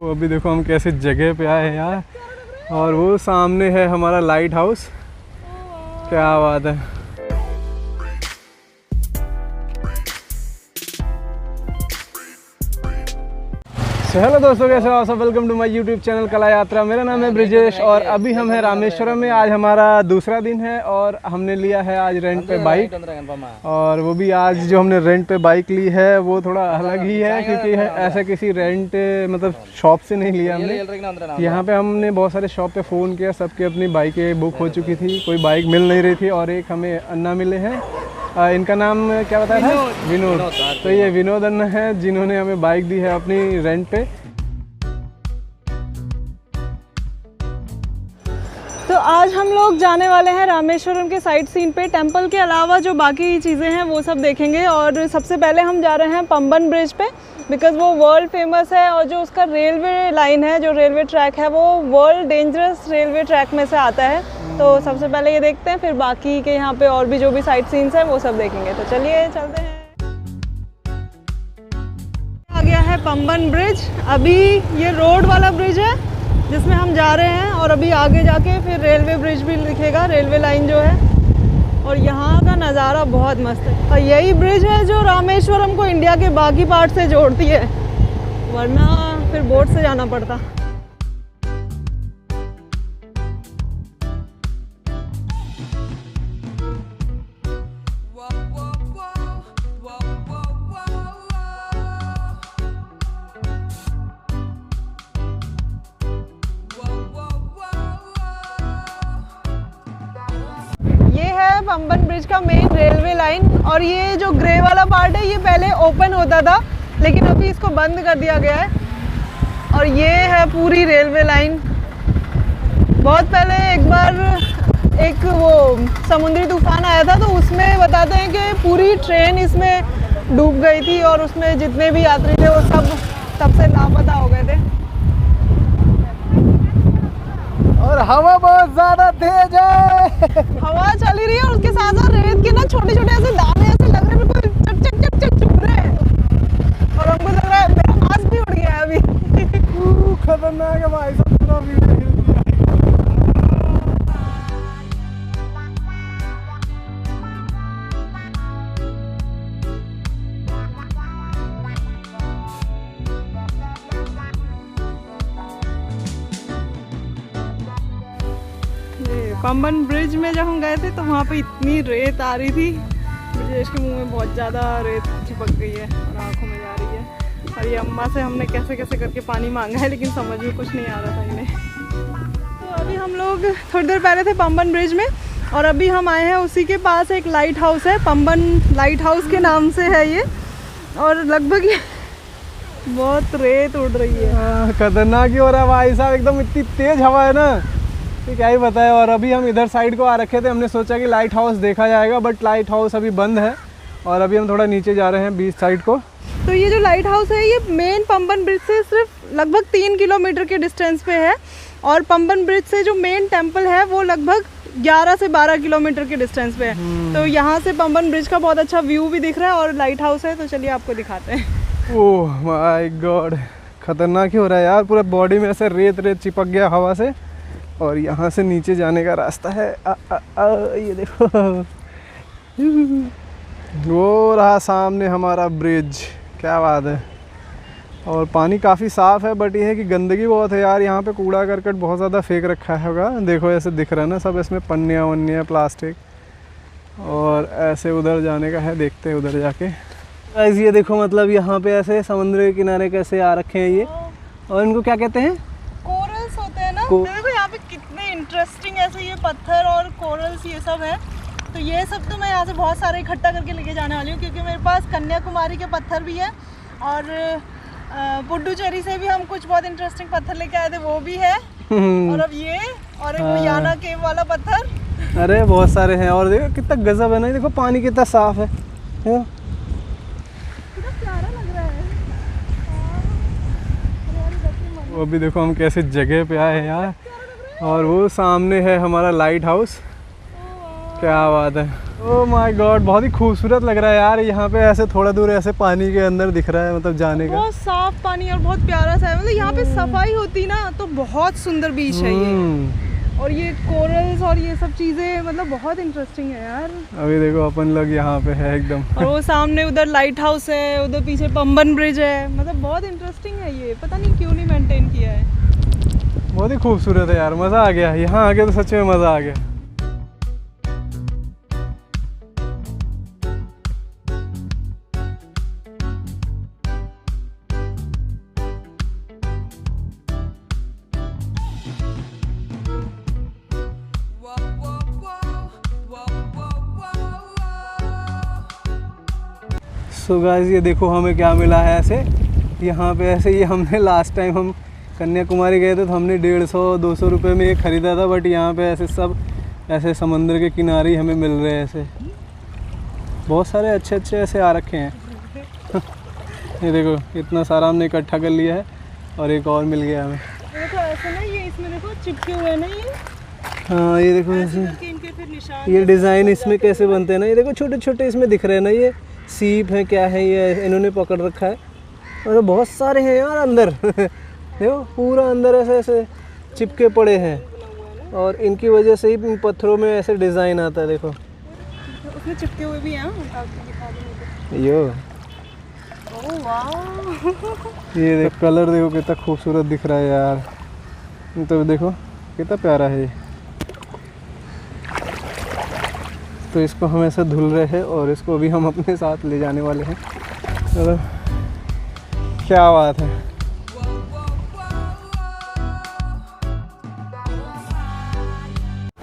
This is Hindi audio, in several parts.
तो अभी देखो हम कैसे जगह पे आए हैं यार, और वो सामने है हमारा लाइट हाउस। क्या बात है। हेलो दोस्तों, कैसे हो आप सब। Welcome to my YouTube channel Kala Yatra. मेरा नाम है ब्रिजेश और अभी हम हैं रामेश्वरम में। आज हमारा दूसरा दिन है और हमने लिया है आज रेंट पे बाइक। और वो भी आज जो हमने रेंट पे बाइक ली है वो थोड़ा अलग ही है, क्योंकि ऐसा किसी रेंट मतलब शॉप से नहीं लिया हमने। यहाँ पे हमने बहुत सारे शॉप पे फ़ोन किया, सबकी अपनी बाइकें बुक हो चुकी थी, कोई बाइक मिल नहीं रही थी। और एक हमें अन्ना मिले हैं, इनका नाम क्या बताया था? विनोद। तो ये विनोद अन्ना है जिन्होंने हमें बाइक दी है अपनी रेंट पे। तो आज हम लोग जाने वाले हैं रामेश्वरम के साइट सीन पे। टेंपल के अलावा जो बाकी चीज़ें हैं वो सब देखेंगे। और सबसे पहले हम जा रहे हैं पंबन ब्रिज पे, बिकॉज़ वो वर्ल्ड फेमस है। और जो उसका रेलवे लाइन है, जो रेलवे ट्रैक है, वो वर्ल्ड डेंजरस रेलवे ट्रैक में से आता है। तो सबसे पहले ये देखते हैं, फिर बाकी के यहाँ पे और भी जो भी साइट सीन्स हैं वो सब देखेंगे। तो चलिए चलते हैं। आ गया है पंबन ब्रिज। अभी ये रोड वाला ब्रिज है जिसमें हम जा रहे हैं, और अभी आगे जाके फिर रेलवे ब्रिज भी दिखेगा, रेलवे लाइन जो है। और यहाँ का नज़ारा बहुत मस्त है। और यही ब्रिज है जो रामेश्वरम को इंडिया के बाकी पार्ट से जोड़ती है, वरना फिर बोट से जाना पड़ता। पंबन ब्रिज का मेन रेलवे लाइन। और ये जो ग्रे वाला पार्ट है ये पहले ओपन होता था, लेकिन अभी इसको बंद कर दिया गया है। और ये है पूरी रेलवे लाइन। बहुत पहले एक बार एक वो समुद्री तूफान आया था, तो उसमें बताते हैं कि पूरी ट्रेन इसमें डूब गई थी और उसमें जितने भी यात्री थे वो सब तब से लापता हो गए थे। और हवा बहुत ज्यादा तेज है। हवा चली रही है और उसके साथ साथ रेत के ना छोटे छोटे ऐसे दाने ऐसे लग रहे हैं, बिल्कुल चक चक चक चक चुभ रहे हैं। और हमको लग रहा है मेरा मास्क भी उड़ गया है अभी। खतरनाक है भाई, सब पूरा वीडियो हिल गया। पंबन ब्रिज में जब हम गए थे तो वहाँ पे इतनी रेत आ रही थी, ब्रिजेश के मुंह में बहुत ज़्यादा रेत चिपक गई है और आँखों में जा रही है। और ये अम्मा से हमने कैसे कैसे करके पानी मांगा है, लेकिन समझ में कुछ नहीं आ रहा था इन्हें। तो अभी हम लोग थोड़ी देर पहले थे पंबन ब्रिज में, और अभी हम आए हैं उसी के पास एक लाइट हाउस है, पंबन लाइट हाउस के नाम से है ये। और लगभग बहुत रेत उड़ रही है। खतरनाक ही हो रहा है भाई साहब, एकदम इतनी तेज हवा है ना कि क्या ही बताए। और अभी हम इधर साइड को आ रखे थे, हमने सोचा कि लाइट हाउस देखा जाएगा, बट लाइट हाउस अभी बंद है। और अभी हम थोड़ा नीचे जा रहे हैं बीच साइड को। तो ये जो लाइट हाउस है ये मेन पंबन ब्रिज से सिर्फ लगभग 3 किलोमीटर के डिस्टेंस पे है। और पंबन ब्रिज से जो मेन टेम्पल है वो लगभग 11 से 12 किलोमीटर के डिस्टेंस पे है। तो यहाँ से पंबन ब्रिज का बहुत अच्छा व्यू भी दिख रहा है और लाइट हाउस है। तो चलिए आपको दिखाते हैं। ओह माय गॉड, खतरनाक ही हो रहा है यार, पूरा बॉडी में ऐसे रेत रेत चिपक गया हवा से। और यहाँ से नीचे जाने का रास्ता है। ये देखो, वो रहा सामने हमारा ब्रिज। क्या बात है। और पानी काफ़ी साफ़ है, बट ये है कि गंदगी बहुत है यार। यहाँ पे कूड़ा करकट बहुत ज़्यादा फेंक रखा है होगा, देखो ऐसे दिख रहा है ना सब, इसमें पन्नियाँ वन्नियाँ प्लास्टिक। और ऐसे उधर जाने का है, देखते हैं उधर जाके। गाइस ये देखो, मतलब यहाँ पे ऐसे समुद्र के किनारे कैसे आ रखे हैं ये, और इनको क्या कहते हैं? कोरल्स होते हैं ना। देखो यहाँ पे कितने इंटरेस्टिंग ऐसे ये पत्थर और कोरल्स ये सब है। तो ये सब तो मैं यहाँ से बहुत सारे इकट्ठा करके लेके जाने वाली हूँ, क्योंकि मेरे पास कन्याकुमारी के पत्थर भी है, और पुडुचेरी से भी हम कुछ बहुत इंटरेस्टिंग पत्थर लेके आए थे, वो भी है। और अब ये, और एक याना केव वाला पत्थर। अरे बहुत सारे हैं। और देखो कितना गजब है ना, देखो पानी कितना साफ है। प्यारा लग रहा है। वो अभी देखो हम कैसे जगह पे आए हैं यार, और वो सामने है हमारा लाइट हाउस। क्या बात है, ओह माय गॉड, बहुत ही खूबसूरत लग रहा है यार। यहाँ पे ऐसे थोड़ा दूर ऐसे पानी के अंदर दिख रहा है, मतलब जाने का बहुत साफ पानी और बहुत प्यारा सा है। मतलब यहाँ पे सफाई होती ना तो बहुत सुंदर बीच है ये। और ये कोरल्स और ये सब चीजें मतलब बहुत इंटरेस्टिंग है यार। अभी देखो अपन लोग यहाँ पे है एकदम। और वो सामने उधर लाइट हाउस है, उधर पीछे पंबन ब्रिज है। मतलब बहुत इंटरेस्टिंग है ये, पता नहीं क्यों नहीं मेंटेन किया है। बहुत ही खूबसूरत है यार, मज़ा आ गया यहाँ आके, तो सच में मज़ा आ गया। सो गाइस ये देखो हमें क्या मिला है ऐसे यहाँ पे। ऐसे ये हमने लास्ट टाइम हम कन्याकुमारी गए थे तो हमने 150-200 रुपये में ये ख़रीदा था, बट यहाँ पे ऐसे सब ऐसे समंदर के किनारे ही हमें मिल रहे हैं। ऐसे बहुत सारे अच्छे अच्छे ऐसे आ रखे हैं। ये देखो इतना सारा हमने इकट्ठा कर लिया है और एक और मिल गया हमें। देखो ऐसे ना, ये इसमें देखो चिपके हुए ना ये। हाँ ये देखो ऐसे इनके फिर निशान, ये डिज़ाइन इसमें कैसे बनते हैं ना, ये देखो छोटे छोटे इसमें दिख रहे हैं ना, ये सीप है क्या है, ये इन्होंने पकड़ रखा है। और बहुत सारे हैं यार अंदर। देखो पूरा अंदर ऐसे ऐसे चिपके पड़े हैं और इनकी वजह से ही पत्थरों में ऐसे डिज़ाइन आता है। देखो उसमें चिपके हुए भी हैं। यो ओह वाह, ये देखो कलर देखो कितना खूबसूरत दिख रहा है यार। तो देखो कितना प्यारा है ये। तो इसको हम ऐसे धुल रहे हैं और इसको भी हम अपने साथ ले जाने वाले हैं। चलो क्या बात है।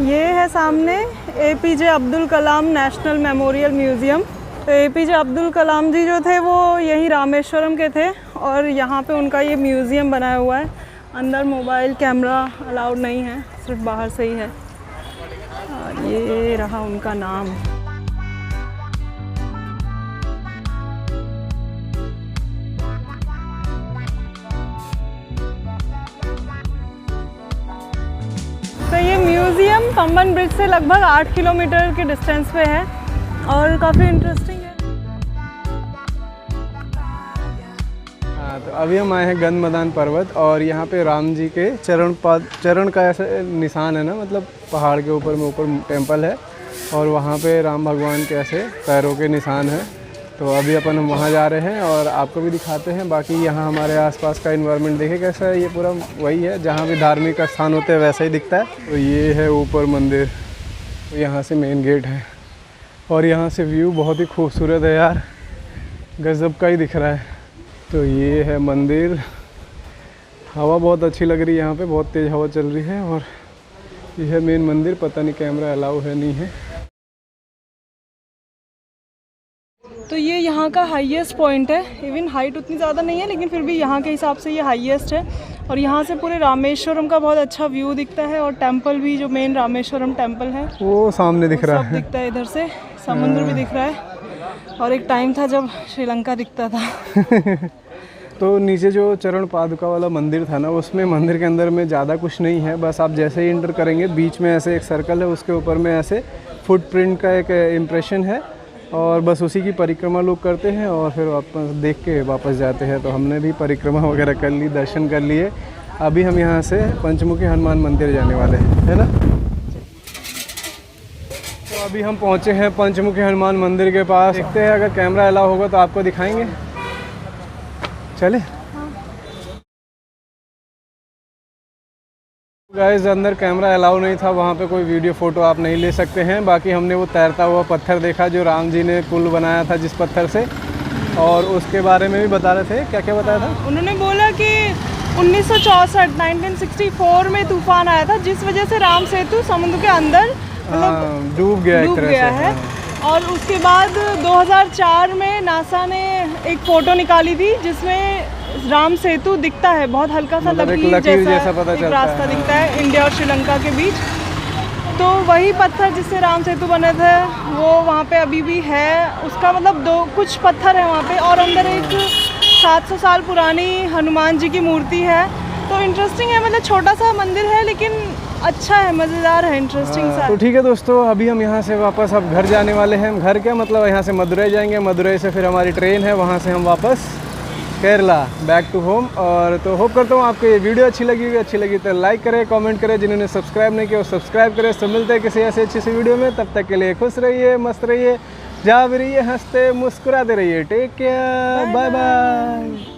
ये है सामने APJ Abdul Kalam national memorial museum. तो APJ अब्दुल कलाम जी जो थे वो यहीं रामेश्वरम के थे और यहाँ पे उनका ये म्यूज़ियम बनाया हुआ है। अंदर मोबाइल कैमरा अलाउड नहीं है, सिर्फ बाहर से ही है। और ये रहा उनका नाम। तो ये म्यूज़ियम पंबन ब्रिज से लगभग 8 किलोमीटर के डिस्टेंस पे है और काफ़ी इंटरेस्टिंग है। हाँ तो अभी हम आए हैं गंध मैदान पर्वत और यहाँ पे राम जी के चरण का ऐसा निशान है ना, मतलब पहाड़ के ऊपर में ऊपर टेम्पल है और वहाँ पे राम भगवान के ऐसे पैरों के निशान है। तो अभी अपन हम वहाँ जा रहे हैं और आपको भी दिखाते हैं। बाकी यहाँ हमारे आसपास का इन्वायरमेंट देखे कैसा है, ये पूरा वही है जहाँ भी धार्मिक स्थान होते हैं वैसा ही दिखता है। तो ये है ऊपर मंदिर, तो यहाँ से मेन गेट है और यहाँ से व्यू बहुत ही खूबसूरत है यार, गजब का ही दिख रहा है। तो ये है मंदिर, हवा बहुत अच्छी लग रही है यहाँ पे, बहुत तेज़ हवा चल रही है। और ये है मेन मंदिर, पता नहीं कैमरा अलाउ है नहीं है। तो ये यहाँ का हाईएस्ट पॉइंट है। इवन हाइट उतनी ज़्यादा नहीं है लेकिन फिर भी यहाँ के हिसाब से ये हाईएस्ट है और यहाँ से पूरे रामेश्वरम का बहुत अच्छा व्यू दिखता है। और टेंपल भी, जो मेन रामेश्वरम टेंपल है वो सामने दिख रहा सब है, दिखता है। इधर से समुद्र भी दिख रहा है और एक टाइम था जब श्रीलंका दिखता था। तो नीचे जो चरण पादुका वाला मंदिर था ना, उसमें मंदिर के अंदर में ज़्यादा कुछ नहीं है। बस आप जैसे ही इंटर करेंगे बीच में ऐसे एक सर्कल है, उसके ऊपर में ऐसे फुटप्रिंट का एक इम्प्रेशन है और बस उसी की परिक्रमा लोग करते हैं और फिर वापस देख के वापस जाते हैं। तो हमने भी परिक्रमा वगैरह कर ली, दर्शन कर लिए। अभी हम यहाँ से पंचमुखी हनुमान मंदिर जाने वाले हैं, है ना। तो अभी हम पहुँचे हैं पंचमुखी हनुमान मंदिर के पास। देखते हैं अगर कैमरा अलाउ होगा तो आपको दिखाएंगे, चले। गाइस अंदर कैमरा अलाउ नहीं था, वहाँ पे कोई वीडियो फ़ोटो आप नहीं ले सकते हैं। बाकी हमने वो तैरता हुआ पत्थर देखा जो राम जी ने पुल बनाया था जिस पत्थर से, और उसके बारे में भी बता रहे थे। क्या क्या बताया था उन्होंने? बोला कि 1964 में तूफान आया था जिस वजह से राम सेतु समुद्र के अंदर मतलब डूब गया है। और उसके बाद 2004 में नासा ने एक फ़ोटो निकाली थी जिसमें राम सेतु दिखता है, बहुत हल्का सा मतलब लकीर जैसा पता एक रास्ता दिखता है इंडिया और श्रीलंका के बीच। तो वही पत्थर जिससे राम सेतु बने थे वो वहाँ पे अभी भी है। उसका मतलब कुछ पत्थर है वहाँ पे और अंदर एक 700 साल पुरानी हनुमान जी की मूर्ति है। तो इंटरेस्टिंग है, मतलब छोटा सा मंदिर है लेकिन अच्छा है, मज़ेदार है, इंटरेस्टिंग सा। तो ठीक है दोस्तों, अभी हम यहाँ से वापस अब घर जाने वाले हैं। घर क्या मतलब, यहाँ से मदुरई जाएंगे, मदुरई से फिर हमारी ट्रेन है, वहाँ से हम वापस केरला बैक टू होम। और तो होप करता हूँ आपको ये वीडियो अच्छी लगी तो लाइक करें, कमेंट करें, जिन्होंने सब्सक्राइब नहीं किया वो सब्सक्राइब करें। तो मिलते हैं किसी ऐसे अच्छी सी वीडियो में, तब तक के लिए खुश रहिए, मस्त रहिए, जहाँ भी रहिए हंसते मुस्कुराते रहिए। Take care, bye bye.